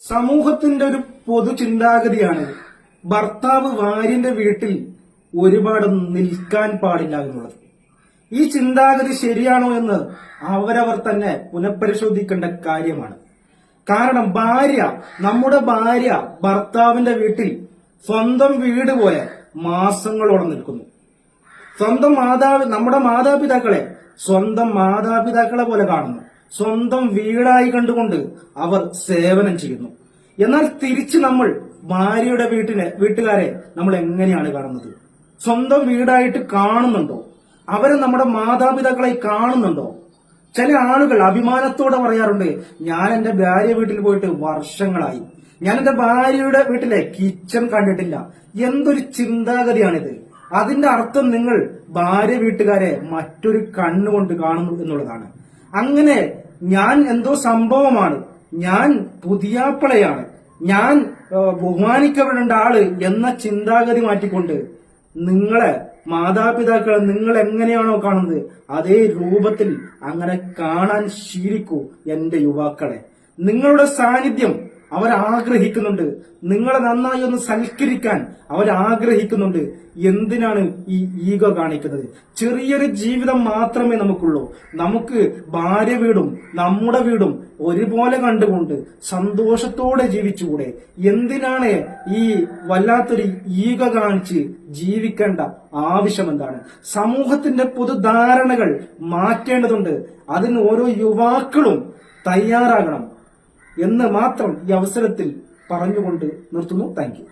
സമൂഹത്തിന്റെ ഒരു പൊതു ചിന്താഗതിയാണ് ഭർത്താവ് ഭാര്യന്റെ വീട്ടിൽ ഒരുപാട് നിൽക്കാൻ പാടില്ല എന്നുള്ളത്. ഈ ചിന്താഗതി ശരിയാണോ എന്ന് അവരവർ തന്നെ പുനഃപരിശോധിക്കേണ്ട കാര്യമാണ്. കാരണം നമ്മുടെ ഭാര്യ ഭർത്താവിന്റെ വീട്ടിൽ സ്വന്തം വീട് പോലെ മാസങ്ങളോളം നിൽക്കുന്നു. നമ്മുടെ മാതാപിതാക്കളെ സ്വന്തം മാതാപിതാക്കളെ പോലെ കാണുന്നു. സ്വന്തം വീടായി കണ്ടുകൊണ്ട് അവർ സേവനം ചെയ്യുന്നു. എന്നാൽ തിരിച്ച് നമ്മൾ ഭാര്യയുടെ വീട്ടുകാരെ നമ്മൾ എങ്ങനെയാണ് കാണുന്നത്? സ്വന്തം വീടായിട്ട് കാണുന്നുണ്ടോ? അവരെ നമ്മുടെ മാതാപിതാക്കളായി കാണുന്നുണ്ടോ? ചില ആളുകൾ അഭിമാനത്തോടെ പറയാറുണ്ട്, ഞാൻ എന്റെ ഭാര്യ വീട്ടിൽ പോയിട്ട് വർഷങ്ങളായി, ഞാൻ എന്റെ ഭാര്യയുടെ വീട്ടിലെ കിച്ചൺ കണ്ടിട്ടില്ല. എന്തൊരു ചിന്താഗതിയാണിത്? അതിന്റെ അർത്ഥം നിങ്ങൾ ഭാര്യ വീട്ടുകാരെ മറ്റൊരു കണ്ണുകൊണ്ട് കാണുന്നു എന്നുള്ളതാണ്. അങ്ങനെ ഞാൻ എന്തോ സംഭവമാണ്, ഞാൻ പുതിയാപ്പളയാണ്, ഞാൻ ബഹുമാനിക്കപ്പെടേണ്ട ആള് എന്ന ചിന്താഗതി മാറ്റിക്കൊണ്ട് നിങ്ങളെ മാതാപിതാക്കളെ നിങ്ങൾ എങ്ങനെയാണോ കാണുന്നത് അതേ രൂപത്തിൽ അങ്ങനെ കാണാൻ ശീലിക്കൂ. എന്റെ യുവാക്കളെ, നിങ്ങളുടെ സാന്നിധ്യം അവരാഗ്രഹിക്കുന്നുണ്ട്. നിങ്ങളെ നന്നായി ഒന്ന് സൽക്കരിക്കാൻ അവരാഗ്രഹിക്കുന്നുണ്ട്. എന്തിനാണ് ഈ ഈഗോ കാണിക്കുന്നത്? ചെറിയൊരു ജീവിതം മാത്രമേ നമുക്കുള്ളൂ. നമുക്ക് ഭാര്യ വീടും നമ്മുടെ വീടും ഒരുപോലെ കണ്ടുകൊണ്ട് സന്തോഷത്തോടെ ജീവിച്ചുകൂടെ? എന്തിനാണ് ഈ വല്ലാത്തൊരു ഈഗോ കാണിച്ച് ജീവിക്കേണ്ട ആവശ്യം എന്താണ്? സമൂഹത്തിന്റെ പൊതുധാരണകൾ മാറ്റേണ്ടതുണ്ട്. അതിന് ഓരോ യുവാക്കളും തയ്യാറാകണം എന്ന് മാത്രം ഈ അവസരത്തിൽ പറഞ്ഞുകൊണ്ട് നിർത്തുന്നു. Thank you.